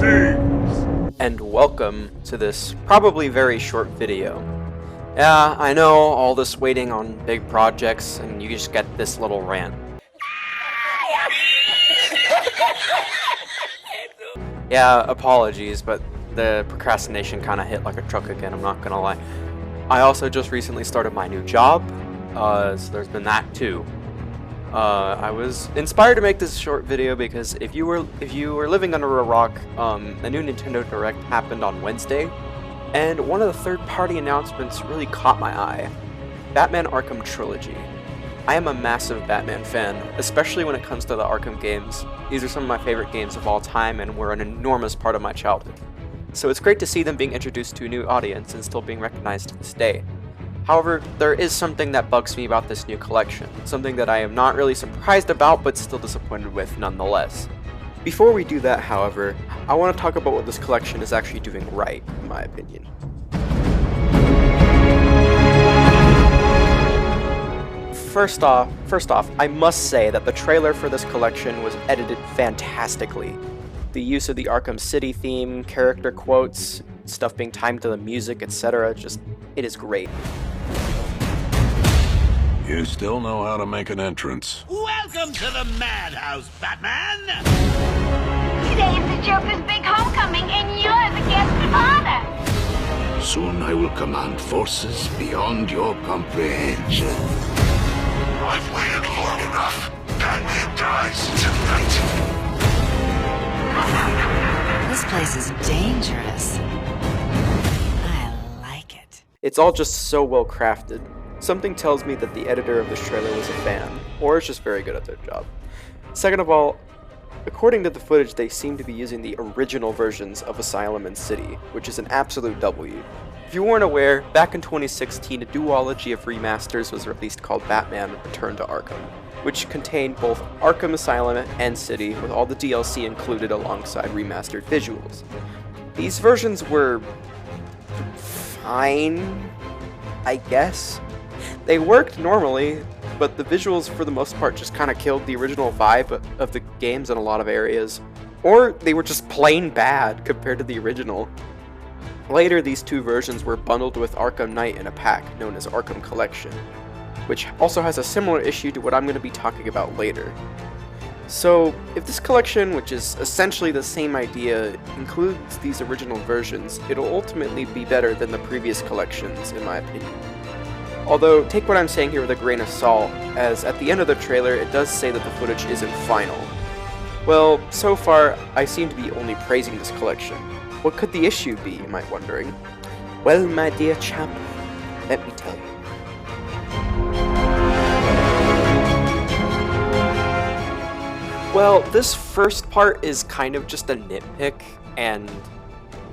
Greetings! And welcome to this probably very short video. Yeah, I know, all this waiting on big projects, and you just get this little rant. Yeah, apologies, but the procrastination kind of hit like a truck again, I'm not gonna lie. I also just recently started my new job, so there's been that too. I was inspired to make this short video because if you were living under a rock, a new Nintendo Direct happened on Wednesday, and one of the third-party announcements really caught my eye. Batman Arkham Trilogy. I am a massive Batman fan, especially when it comes to the Arkham games. These are some of my favorite games of all time and were an enormous part of my childhood. So it's great to see them being introduced to a new audience and still being recognized to this day. However, there is something that bugs me about this new collection, something that I am not really surprised about but still disappointed with nonetheless. Before we do that, however, I want to talk about what this collection is actually doing right, in my opinion. First off, I must say that the trailer for this collection was edited fantastically. The use of the Arkham City theme, character quotes, stuff being timed to the music, etc. It is great. You still know how to make an entrance. Welcome to the madhouse, Batman! Today is the Joker's big homecoming, and you're the guest of honor! Soon I will command forces beyond your comprehension. I've waited long enough. Batman dies tonight. This place is dangerous. I like it. It's all just so well crafted. Something tells me that the editor of this trailer was a fan, or is just very good at their job. Second of all, according to the footage, they seem to be using the original versions of Asylum and City, which is an absolute W. If you weren't aware, back in 2016, a duology of remasters was released called Batman Return to Arkham, which contained both Arkham Asylum and City, with all the DLC included alongside remastered visuals. These versions were fine, I guess. They worked normally, but the visuals for the most part just kind of killed the original vibe of the games in a lot of areas, or they were just plain bad compared to the original. Later, these two versions were bundled with Arkham Knight in a pack known as Arkham Collection, which also has a similar issue to what I'm going to be talking about later. So, if this collection, which is essentially the same idea, includes these original versions, it'll ultimately be better than the previous collections, in my opinion. Although, take what I'm saying here with a grain of salt, as at the end of the trailer it does say that the footage isn't final. Well, so far, I seem to be only praising this collection. What could the issue be, you might be wondering? Well, my dear chap, let me tell you. Well, this first part is kind of just a nitpick, and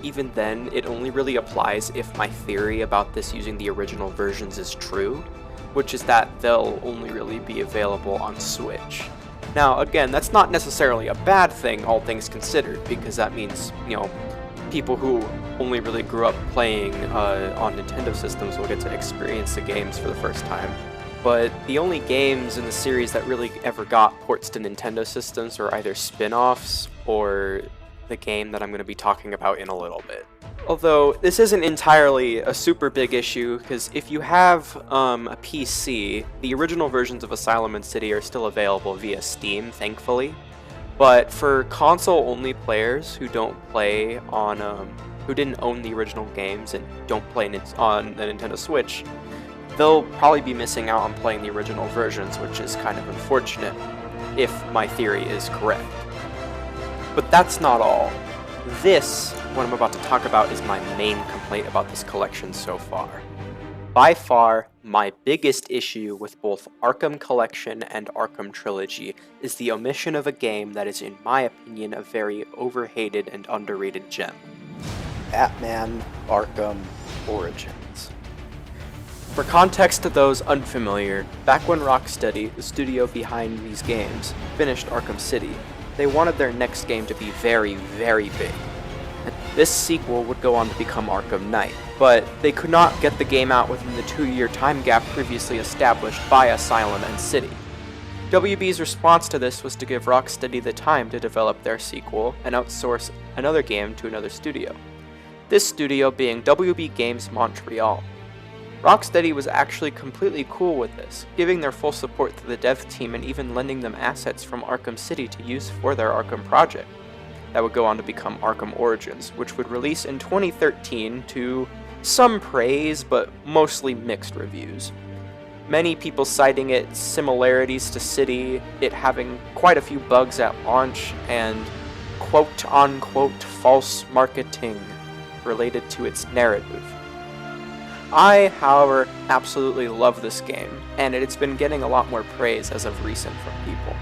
even then, it only really applies if my theory about this using the original versions is true, which is that they'll only really be available on Switch. Now, again, that's not necessarily a bad thing, all things considered, because that means, people who only really grew up playing on Nintendo systems will get to experience the games for the first time. But the only games in the series that really ever got ports to Nintendo systems were either spin-offs or the game that I'm going to be talking about in a little bit. Although, this isn't entirely a super big issue, because if you have a PC, the original versions of Asylum and City are still available via Steam, thankfully. But for console-only players who don't play on, who didn't own the original games and don't play on the Nintendo Switch, they'll probably be missing out on playing the original versions, which is kind of unfortunate, if my theory is correct. But that's not all. This, what I'm about to talk about, is my main complaint about this collection so far. By far, my biggest issue with both Arkham Collection and Arkham Trilogy is the omission of a game that is, in my opinion, a very overhated and underrated gem. Batman Arkham Origins. For context to those unfamiliar, back when Rocksteady, the studio behind these games, finished Arkham City, they wanted their next game to be very, very big. This sequel would go on to become Arkham Knight, but they could not get the game out within the 2-year time gap previously established by Asylum and City. WB's response to this was to give Rocksteady the time to develop their sequel and outsource another game to another studio. This studio being WB Games Montreal. Rocksteady was actually completely cool with this, giving their full support to the dev team and even lending them assets from Arkham City to use for their Arkham project. That would go on to become Arkham Origins, which would release in 2013 to some praise, but mostly mixed reviews. Many people citing its similarities to City, it having quite a few bugs at launch, and quote-unquote false marketing related to its narrative. I, however, absolutely love this game, and it's been getting a lot more praise as of recent from people.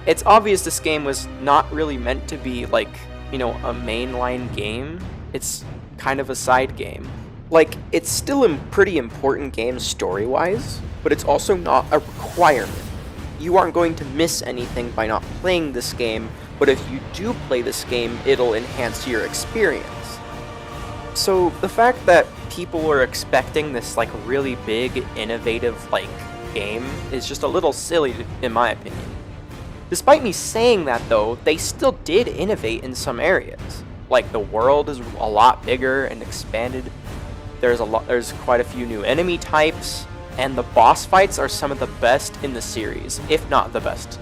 It's obvious this game was not really meant to be like, a mainline game. It's kind of a side game. Like, it's still a pretty important game story-wise, but it's also not a requirement. You aren't going to miss anything by not playing this game, but if you do play this game, it'll enhance your experience. So, the fact that people are expecting this, really big, innovative, game is just a little silly, in my opinion. Despite me saying that, though, they still did innovate in some areas. Like, the world is a lot bigger and expanded. There's quite a few new enemy types, and the boss fights are some of the best in the series, if not the best,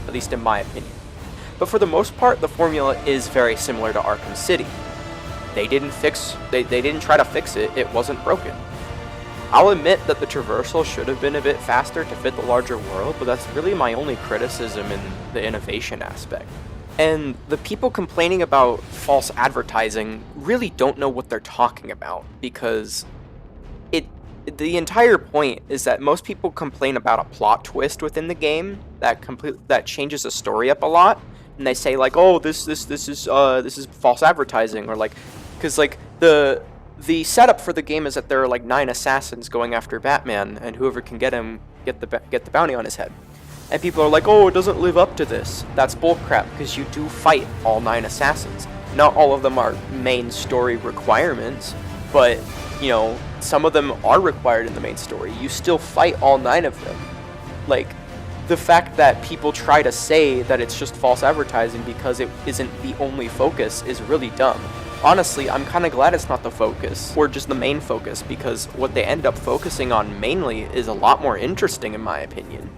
at least in my opinion. But for the most part, the formula is very similar to Arkham City. They didn't try to fix it, it wasn't broken. I'll admit that the traversal should have been a bit faster to fit the larger world, but that's really my only criticism in the innovation aspect. And the people complaining about false advertising really don't know what they're talking about, because the entire point is that most people complain about a plot twist within the game that changes the story up a lot, and they say oh, this is false advertising, or because the setup for the game is that there are 9 assassins going after Batman, and whoever can get him get the bounty on his head. And people are oh, it doesn't live up to this. That's bullcrap, because you do fight all 9 assassins. Not all of them are main story requirements, but some of them are required in the main story. You still fight all 9 of them. The fact that people try to say that it's just false advertising because it isn't the only focus is really dumb. Honestly, I'm kind of glad it's not the focus, or just the main focus, because what they end up focusing on mainly is a lot more interesting in my opinion.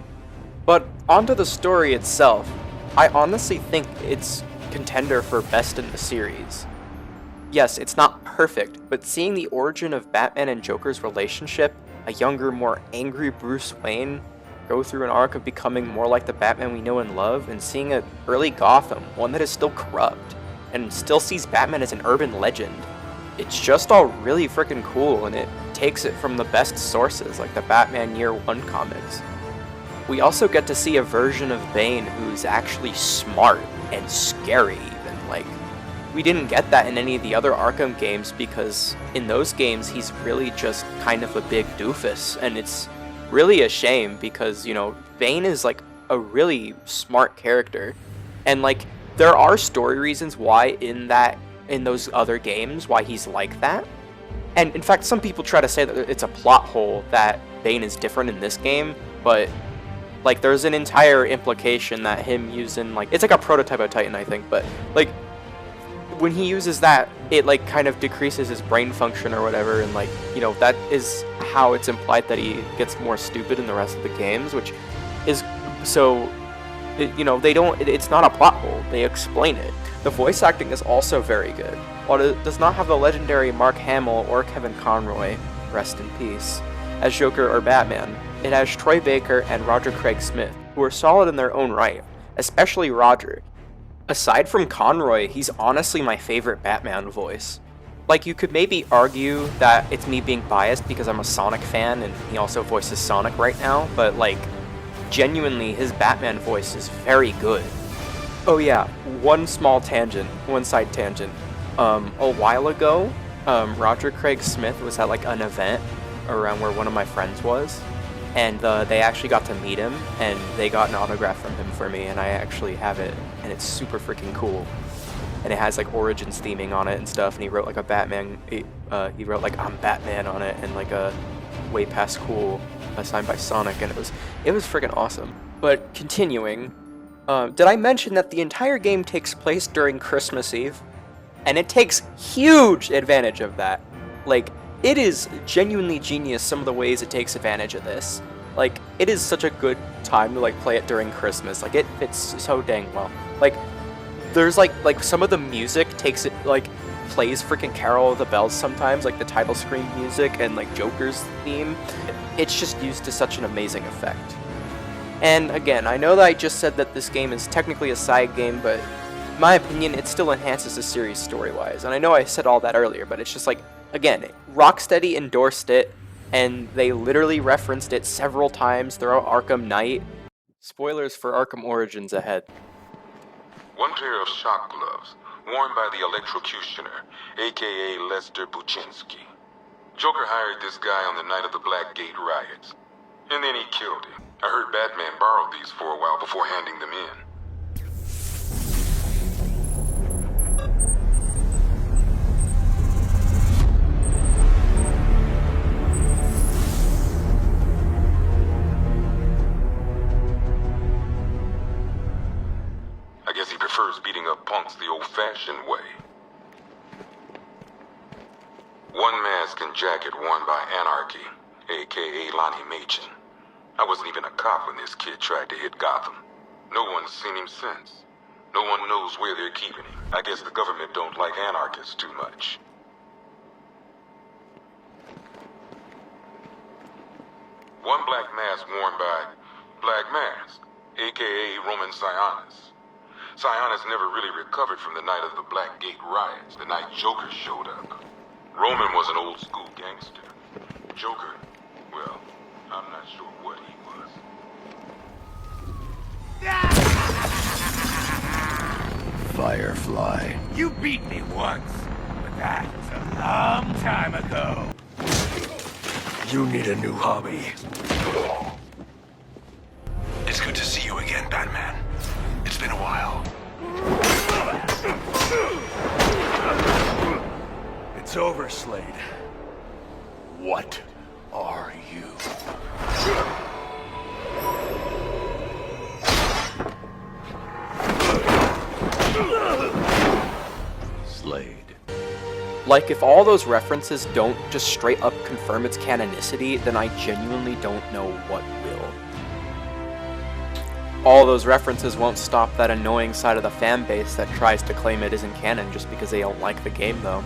But onto the story itself, I honestly think it's contender for best in the series. Yes, it's not perfect, but seeing the origin of Batman and Joker's relationship, a younger, more angry Bruce Wayne, go through an arc of becoming more like the Batman we know and love, and seeing an early Gotham, one that is still corrupt, and still sees Batman as an urban legend. It's just all really freaking cool, and it takes it from the best sources, like the Batman Year One comics. We also get to see a version of Bane who's actually smart and scary even. We didn't get that in any of the other Arkham games, because in those games he's really just kind of a big doofus, and it's really a shame because, Bane is a really smart character, and there are story reasons why in those other games why he's like that. And in fact, some people try to say that it's a plot hole that Bane is different in this game, but there's an entire implication that him using it's a prototype of Titan, I think, but when he uses that, it kind of decreases his brain function or whatever, and that is how it's implied that he gets more stupid in the rest of the games, which is so it's not a plot hole, they explain it. The voice acting is also very good. While it does not have the legendary Mark Hamill or Kevin Conroy, rest in peace, as Joker or Batman, it has Troy Baker and Roger Craig Smith, who are solid in their own right, especially Roger. Aside from Conroy, he's honestly my favorite Batman voice. You could maybe argue that it's me being biased because I'm a Sonic fan and he also voices Sonic right now, but genuinely, his Batman voice is very good. Oh yeah, one side tangent. A while ago, Roger Craig Smith was at an event around where one of my friends was, and they actually got to meet him, and they got an autograph from him for me, and I actually have it, and it's super freaking cool. And it has Origins theming on it and stuff, and he wrote a Batman, he wrote I'm Batman on it, and a Way Past Cool signed by Sonic, and it was freaking awesome. But continuing, did I mention that the entire game takes place during Christmas Eve? And it takes huge advantage of that. Like, it is genuinely genius some of the ways it takes advantage of this. Like, it is such a good time to, like, play it during Christmas. Like, it fits so dang well. Like, there's, like some of the music takes it, like, plays freaking Carol of the Bells sometimes, like the title screen music and, like, Joker's theme. It's just used to such an amazing effect. And, again, I know that I just said that this game is technically a side game, but in my opinion, it still enhances the series story-wise. And I know I said all that earlier, but it's just like, again, Rocksteady endorsed it, and they literally referenced it several times throughout Arkham Knight. Spoilers for Arkham Origins ahead. One pair of shock gloves, worn by the electrocutioner, aka Lester Buczynski. Joker hired this guy on the night of the Blackgate riots, and then he killed him. I heard Batman borrowed these for a while before handing them in. I guess he prefers beating up punks the old-fashioned way. One mask and jacket worn by Anarchy, aka Lonnie Machin. I wasn't even a cop when this kid tried to hit Gotham. No one's seen him since. No one knows where they're keeping him. I guess the government don't like anarchists too much. One black mask worn by Black Mask, aka Roman Sionis. Sionis never really recovered from the night of the Blackgate riots, the night Joker showed up. Roman was an old-school gangster. Joker, well, I'm not sure what he was. Firefly. You beat me once, but that was a long time ago. You need a new hobby. It's good to see you again, Batman. It's been a while. It's over, Slade. What are you? Slade. Like, if all those references don't just straight up confirm its canonicity, then I genuinely don't know what will. All those references won't stop that annoying side of the fan base that tries to claim it isn't canon just because they don't like the game, though.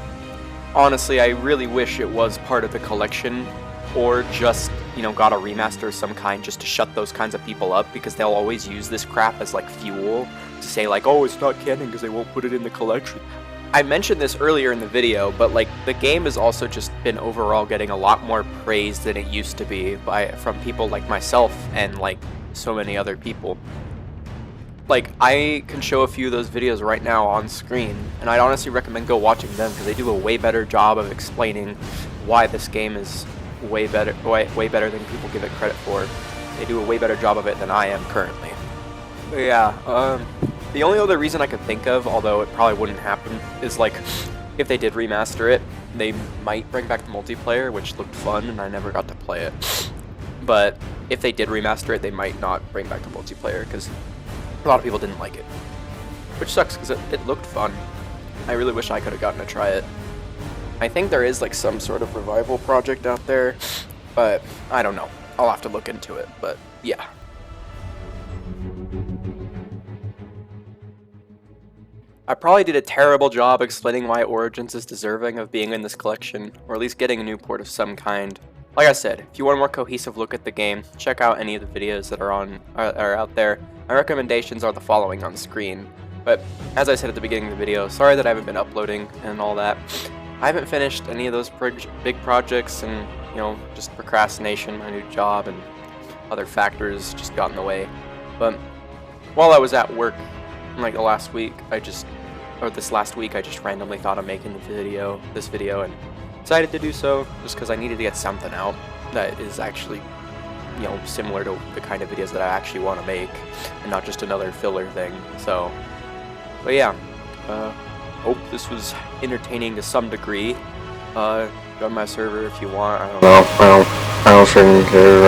Honestly, I really wish it was part of the collection, or just, you know, got a remaster of some kind just to shut those kinds of people up, because they'll always use this crap as, like, fuel to say, like, oh, it's not canon because they won't put it in the collection. I mentioned this earlier in the video, but, like, the game has also just been overall getting a lot more praise than it used to be from people like myself and, like, so many other people. Like, I can show a few of those videos right now on screen, and I'd honestly recommend go watching them because they do a way better job of explaining why this game is way better than people give it credit for. They do a way better job of it than I am currently. But yeah, the only other reason I could think of, although it probably wouldn't happen, is like, if they did remaster it, they might bring back the multiplayer, which looked fun, and I never got to play it. But if they did remaster it, they might not bring back the multiplayer, because a lot of people didn't like it. Which sucks, because it looked fun. I really wish I could have gotten to try it. I think there is like some sort of revival project out there, but I don't know. I'll have to look into it, but yeah. I probably did a terrible job explaining why Origins is deserving of being in this collection, or at least getting a new port of some kind. Like I said, if you want a more cohesive look at the game, check out any of the videos that are out there. My recommendations are the following on screen. But as I said at the beginning of the video, sorry that I haven't been uploading and all that. I haven't finished any of those big projects, and you know, just procrastination, my new job, and other factors just got in the way. But while I was at work, like this last week, I just randomly thought of making this video, and decided to do so just because I needed to get something out that is actually, you know, similar to the kind of videos that I actually want to make, and not just another filler thing. So, but yeah, hope this was entertaining to some degree. Join my server if you want. I don't know. I don't freaking care.